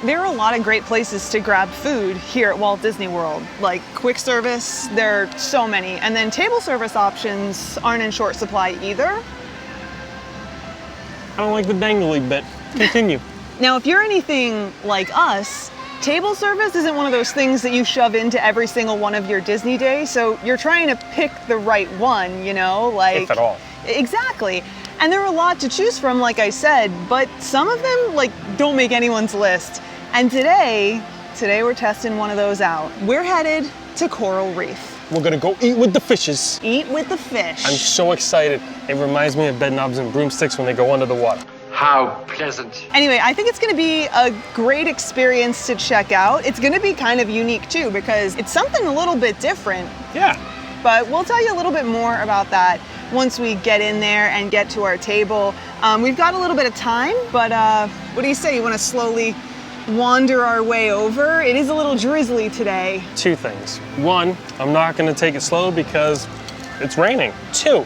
There are a lot of great places to grab food here at Walt Disney World, like quick service, there are so many. And then table service options aren't in short supply either. I don't like the dangly bit. Continue. Now, if you're anything like us, table service isn't one of those things that you shove into every single one of your Disney days, so you're trying to pick the right one, you know, like... If at all. Exactly. And there are a lot to choose from, like I said, but some of them, like, don't make anyone's list. And today we're testing one of those out. We're headed to Coral Reef. We're gonna go eat with the fishes. Eat with the fish. I'm so excited. It reminds me of bed knobs and broomsticks when they go under the water. How pleasant. Anyway, I think it's gonna be a great experience to check out. It's gonna be kind of unique too, because it's something a little bit different. Yeah. But we'll tell you a little bit more about that once we get in there and get to our table. We've got a little bit of time, but what do you say? You wanna slowly wander our way over? It is a little drizzly today. Two things. One, I'm not gonna take it slow because it's raining. Two,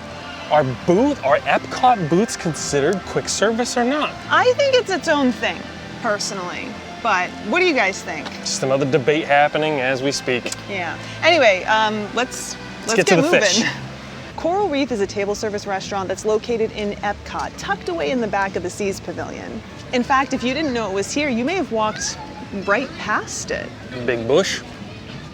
are Epcot booths considered quick service or not? I think it's its own thing, personally. But what do you guys think? Just another debate happening as we speak. Yeah. Anyway, let's get to the moving. fish. Coral Reef is a table service restaurant that's located in Epcot, tucked away in the back of the Seas Pavilion. In fact, if you didn't know it was here, you may have walked right past it. Big bush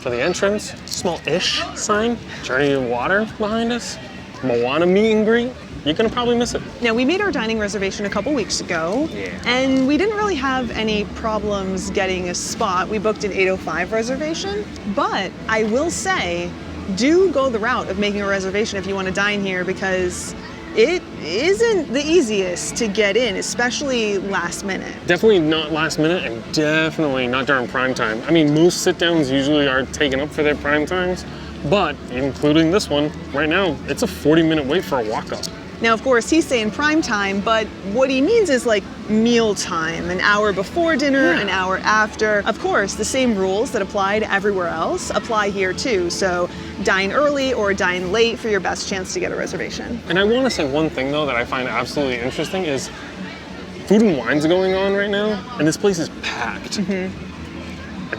for the entrance, small-ish sign, Journey in Water behind us, Moana meet and greet. You're gonna probably miss it. Now, we made our dining reservation a couple weeks ago, and we didn't really have any problems getting a spot. We booked an 8:05 reservation, but I will say, do go the route of making a reservation if you want to dine here, because it isn't the easiest to get in, especially last minute. Definitely not last minute, and definitely not during prime time. I mean, most sit-downs usually are taken up for their prime times, but including this one, right now, it's a 40-minute wait for a walk-up. Now, of course, he's saying prime time, but what he means is like meal time, an hour before dinner, an hour after. Of course, the same rules that apply to everywhere else apply here too. So dine early or dine late for your best chance to get a reservation. And I want to say one thing though that I find absolutely interesting is Food and Wine's going on right now, and this place is packed. And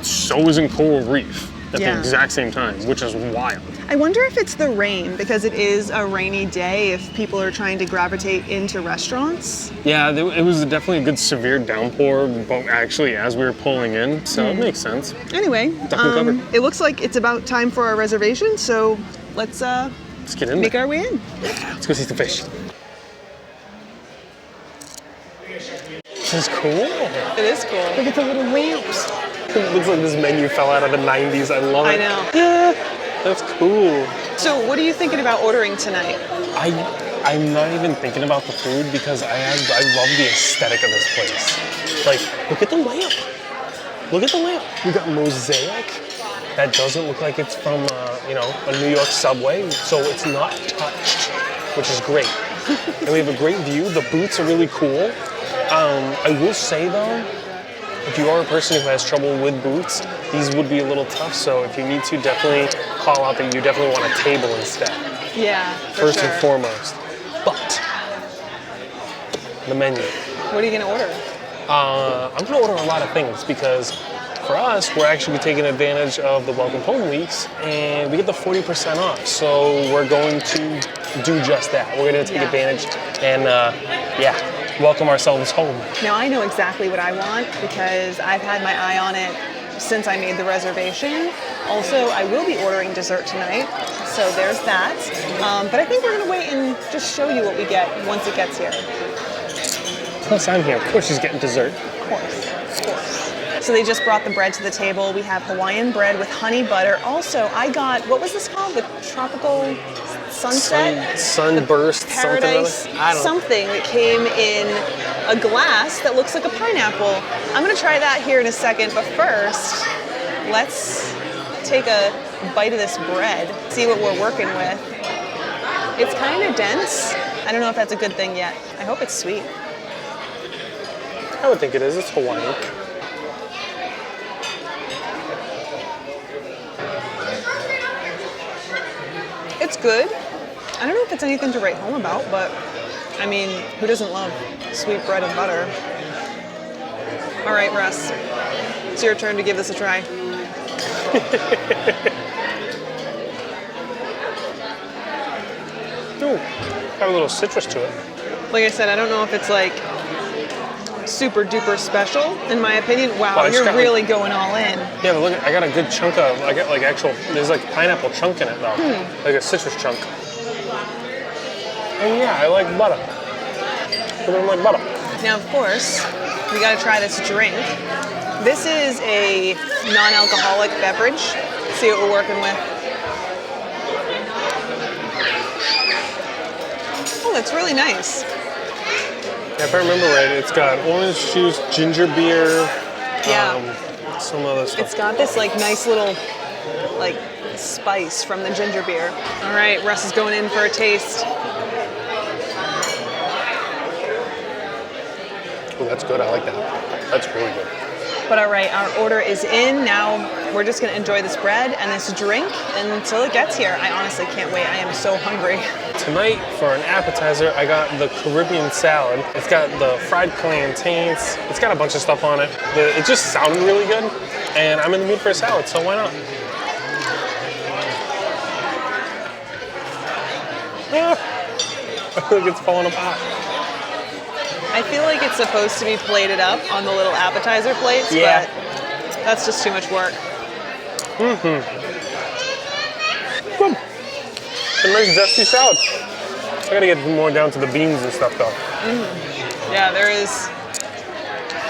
so is in Coral Reef at the exact same time, which is wild. I wonder if it's the rain, because it is a rainy day, if people are trying to gravitate into restaurants. Yeah, it was definitely a good severe downpour, but actually as we were pulling in, so it makes sense. Anyway, it looks like it's about time for our reservation, so let's get in make our way in. Yeah, let's go see the fish. This is cool. It is cool. Look at the little lamps. It looks like this menu fell out of the 90s. I love it. I know. Yeah, that's cool. So what are you thinking about ordering tonight? I'm not even thinking about the food because I love the aesthetic of this place. Like, look at the lamp. Look at the lamp. We got mosaic. That doesn't look like it's from, a New York subway, so it's not touched, which is great. And we have a great view. The booths are really cool. I will say though, if you are a person who has trouble with booths, these would be a little tough, so if you need to, definitely call out that you definitely want a table instead. Yeah, First and foremost. But, the menu. What are you gonna order? I'm gonna order a lot of things because for us, we're actually taking advantage of the Welcome Home Weeks and we get the 40% off. So we're going to do just that. We're gonna take advantage and welcome ourselves home. Now I know exactly what I want because I've had my eye on it since I made the reservation. Also, I will be ordering dessert tonight, so there's that. But I think we're gonna wait and just show you what we get once it gets here. Plus I'm here, of course she's getting dessert. Of course. So they just brought the bread to the table. We have Hawaiian bread with honey butter. Also, I got, what was this called? The tropical sunset? Sunburst, paradise, something that came in a glass that looks like a pineapple. I'm gonna try that here in a second, but first, let's take a bite of this bread, see what we're working with. It's kind of dense. I don't know if that's a good thing yet. I hope it's sweet. I would think it is, it's Hawaiian. It's good. I don't know if it's anything to write home about, but I mean, who doesn't love sweet bread and butter? All right, Russ, It's your turn to give this a try. Ooh, got a little citrus to it. Like I said, I don't know if it's like super duper special, in my opinion. Wow, Well, you're really going all in. Yeah, but look, I got a good chunk of, I got like actual, there's like pineapple chunk in it though. Like a citrus chunk. And yeah, I like butter. I don't like butter. Now, of course, we gotta try this drink. This is a non-alcoholic beverage. See what we're working with. Oh, that's really nice. Yeah, if I remember right, it's got orange juice, ginger beer, some other stuff. It's got this like nice little like spice from the ginger beer. All right, Russ is going in for a taste. Oh, that's good. I like that. That's really good. But all right, our order is in. Now we're just gonna enjoy this bread and this drink until it gets here. I honestly can't wait. I am so hungry. Tonight, for an appetizer, I got the Caribbean salad. It's got the fried plantains. It's got a bunch of stuff on it. It just sounded really good, and I'm in the mood for a salad, so why not? Ah, I think it's falling apart. I feel like it's supposed to be plated up on the little appetizer plates, Yeah. but that's just too much work. Good. It's a nice zesty salad. I gotta get more down to the beans and stuff though. Yeah, there is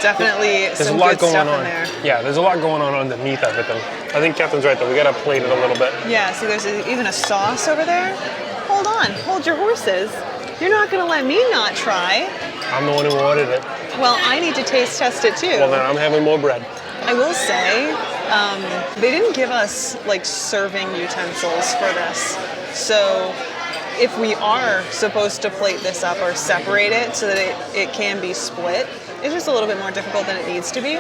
definitely There's some a lot good going stuff on. in there. Yeah, there's a lot going on underneath everything. I think Catherine's right though. We gotta plate it a little bit. Yeah, see there's even a sauce over there. Hold on, hold your horses. You're not gonna let me not try. I'm the one who ordered it. Well, I need to taste test it too. Well, then I'm having more bread. I will say, they didn't give us like serving utensils for this. So if we are supposed to plate this up or separate it so that it can be split, it's just a little bit more difficult than it needs to be.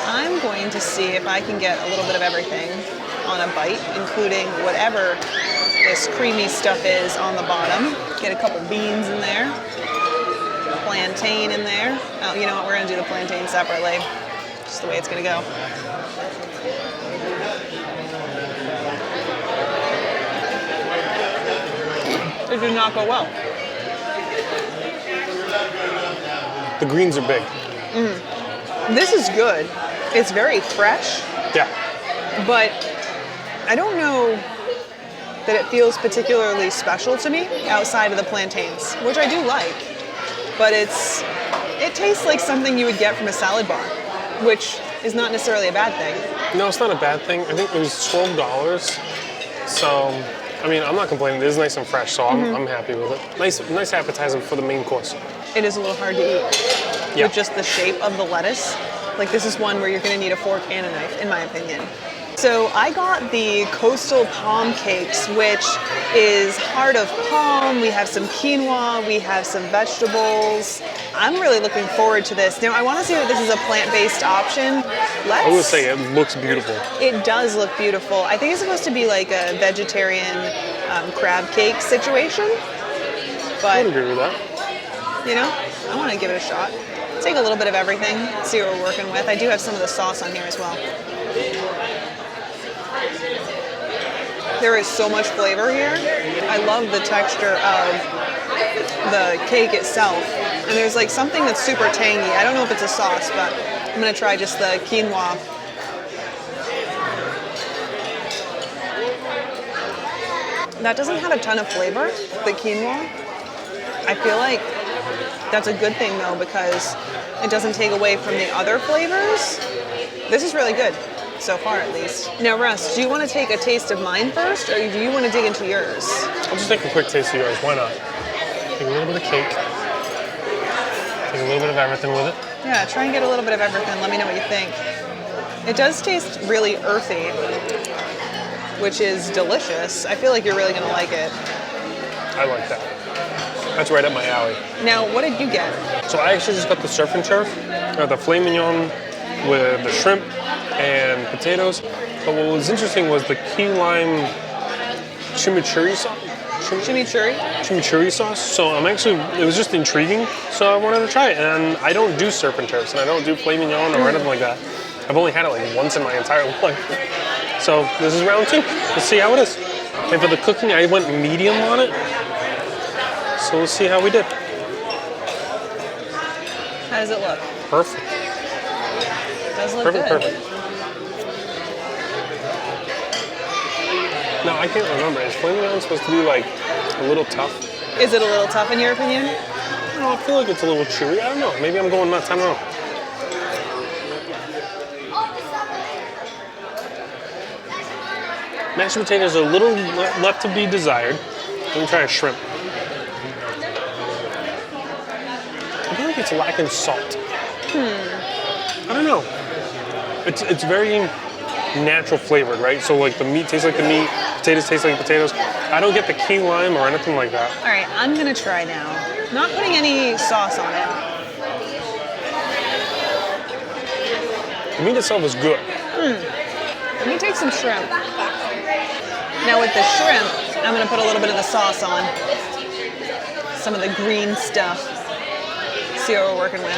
I'm going to see if I can get a little bit of everything on a bite, including whatever this creamy stuff is on the bottom. Get a couple beans in there. Plantain in there. Oh, you know what? We're gonna do the plantain separately. Just the way it's gonna go. It did not go well. The greens are big. This is good. It's very fresh, Yeah. but I don't know that it feels particularly special to me outside of the plantains, which I do like. But it tastes like something you would get from a salad bar, which is not necessarily a bad thing. No, it's not a bad thing. I think it was $12. So, I mean, I'm not complaining. It is nice and fresh, so I'm happy with it. Nice appetizer for the main course. It is a little hard to eat with just the shape of the lettuce. Like this is one where you're gonna need a fork and a knife, in my opinion. So I got the coastal palm cakes, which is heart of palm. We have some quinoa, we have some vegetables. I'm really looking forward to this. Now I wanna see if this is a plant-based option. I would say it looks beautiful. It does look beautiful. I think it's supposed to be like a vegetarian crab cake situation. I But, would agree with that. you know, I wanna give it a shot. Take a little bit of everything, see what we're working with. I do have some of the sauce on here as well. There is so much flavor here. I love the texture of the cake itself. And there's like something that's super tangy. I don't know if it's a sauce, but I'm gonna try just the quinoa. That doesn't have a ton of flavor, the quinoa. I feel like that's a good thing though because it doesn't take away from the other flavors. This is really good. So far, at least. Now, Russ, do you want to take a taste of mine first, or do you want to dig into yours? I'll just take a quick taste of yours. Why not? Take a little bit of cake. Take a little bit of everything with it. Yeah, try and get a little bit of everything. Let me know what you think. It does taste really earthy, which is delicious. I feel like you're really going to like it. I like that. That's right up my alley. Now, what did you get? So I actually just got the surf and turf, the filet mignon with the shrimp and potatoes. But what was interesting was the key lime chimichurri sauce. Chimichurri sauce. So it was just intriguing. So I wanted to try it. And I don't do surf and turfs, and I don't do filet mignon or anything like that. I've only had it like once in my entire life. So this is round 2. Let's see how it is. And for the cooking, I went medium on it. So let's see how we did. How does it look? Perfect. It does look Perfect, good. perfect. Now, I can't remember. Is flaming melon supposed to be like a little tough? Is it a little tough in your opinion? No, I feel like it's a little chewy. I don't know. Maybe I'm going nuts. I don't know. Mashed potatoes are a little left to be desired. Let me try a shrimp. I feel like it's lacking salt. I don't know. It's very natural flavored, right? So like the meat tastes like the meat, potatoes taste like potatoes. I don't get the key lime or anything like that. All right, I'm gonna try now. Not putting any sauce on it. The meat itself is good. Let me take some shrimp. Now with the shrimp, I'm gonna put a little bit of the sauce on. Some of the green stuff. See what we're working with.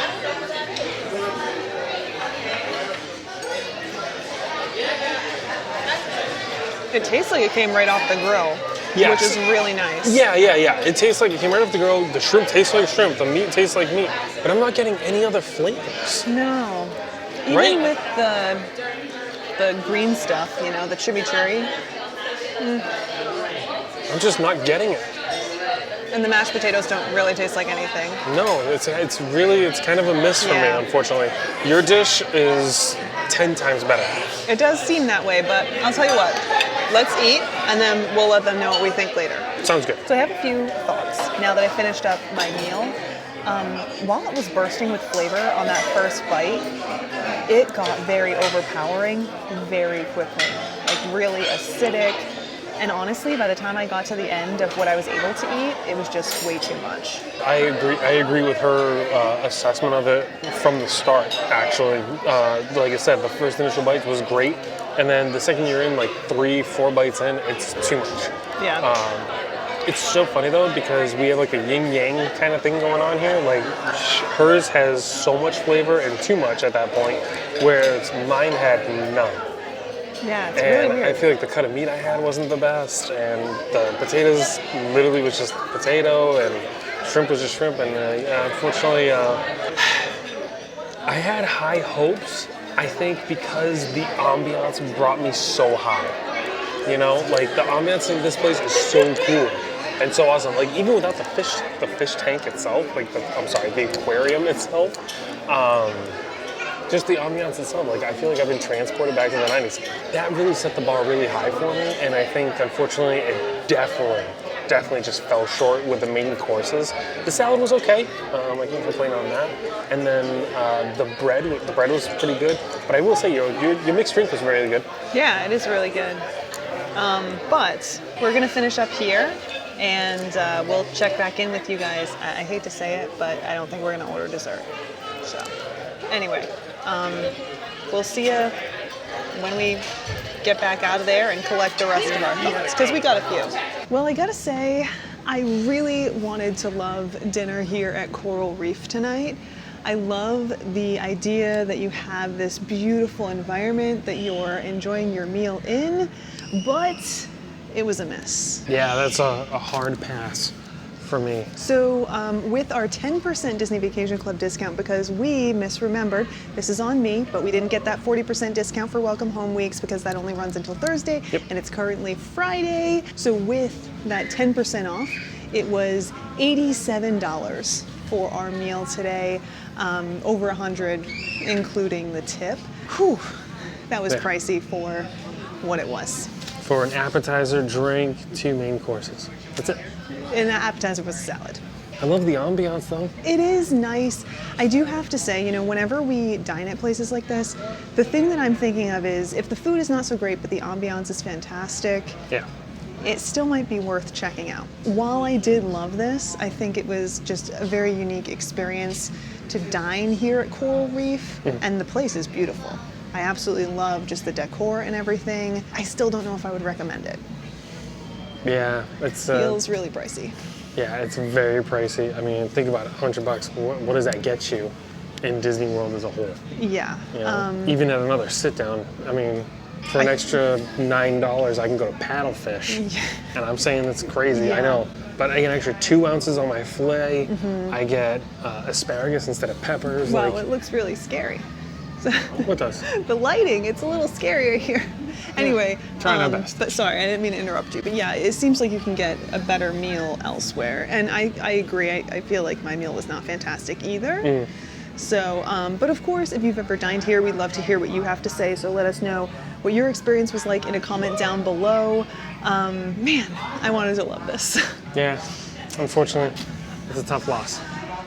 It tastes like it came right off the grill, Yes. which is really nice. Yeah. It tastes like it came right off the grill. The shrimp tastes like shrimp. The meat tastes like meat. But I'm not getting any other flavors. No. Even Right? with the green stuff, you know, the chimichurri I'm just not getting it. and the mashed potatoes don't really taste like anything. No, it's kind of a miss for me, Yeah. unfortunately. Your dish is 10 times better. It does seem that way, but I'll tell you what. Let's eat, and then we'll let them know what we think later. Sounds good. So I have a few thoughts now that I finished up my meal. While it was bursting with flavor on that first bite, it got very overpowering very quickly. Like really acidic. And honestly, by the time I got to the end of what I was able to eat, it was just way too much. I agree with her assessment of it from the start, actually. Like I said, the first initial bites was great. And then the second you're in, like 3-4 bites in, it's too much. Yeah. It's so funny though, because we have like a yin-yang kind of thing going on here. Like hers has so much flavor and too much at that point, whereas mine had none. Yeah, it's And really weird. I feel like the cut of meat I had wasn't the best, and the potatoes literally was just potato, and shrimp was just shrimp, and unfortunately, I had high hopes, I think, because the ambiance brought me so high. You know, like the ambiance in this place is so cool and so awesome. Like even without the fish tank itself, like the aquarium itself, just the ambiance itself, like I feel like I've been transported back to the 90s. That really set the bar really high for me, and I think unfortunately it definitely just fell short with the main courses. The salad was okay, I can't complain on that. And then the bread was pretty good, but I will say your mixed drink was very good. Yeah, it is really good. But we're gonna finish up here, and we'll check back in with you guys. I hate to say it, but I don't think we're gonna order dessert. So, anyway, we'll see you when we get back out of there and collect the rest of our thoughts, because we got a few. Well, I gotta say, I really wanted to love dinner here at Coral Reef tonight. I love the idea that you have this beautiful environment that you're enjoying your meal in, but it was a miss. Yeah, that's a hard pass for me. So with our 10% Disney Vacation Club discount, because we misremembered, this is on me, but we didn't get that 40% discount for Welcome Home Weeks because that only runs until Thursday, and it's currently Friday. So with that 10% off, it was $87 for our meal today, over $100, including the tip. Whew, that was pricey for what it was. For an appetizer, drink, 2 main courses. That's it. And the appetizer was a salad. I love the ambiance though. It is nice. I do have to say, you know, whenever we dine at places like this, the thing that I'm thinking of is if the food is not so great, but the ambiance is fantastic, Yeah. it still might be worth checking out. While I did love this, I think it was just a very unique experience to dine here at Coral Reef, and the place is beautiful. I absolutely love just the decor and everything. I still don't know if I would recommend it. Yeah, it's Feels really pricey. yeah, it's very pricey. I mean, think about it, $100. What does that get you? in Disney World as a whole. Yeah. You know? Even at another sit down, I mean, for an extra $9, I can go to Paddlefish. And I'm saying that's crazy, I know. But I get an extra 2 ounces on my fillet. I get asparagus instead of peppers. Wow, it looks really scary. So what does? The lighting, it's a little scarier here. Anyway, trying our best. But sorry, I didn't mean to interrupt you. But yeah, it seems like you can get a better meal elsewhere. And I agree, I feel like my meal was not fantastic either. So, but of course, if you've ever dined here, we'd love to hear what you have to say. So let us know what your experience was like in a comment down below. Man, I wanted to love this. Yeah, unfortunately, it's a tough loss.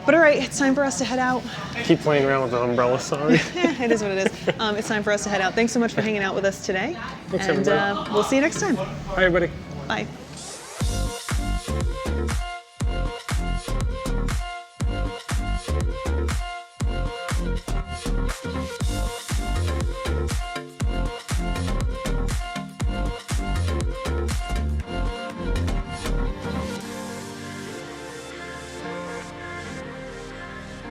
But all right, it's time for us to head out. Keep playing around with the umbrella, sorry. It is what it is. It's time for us to head out. Thanks so much for hanging out with us today. Thanks, and everybody. we'll see you next time. Bye, everybody. Bye.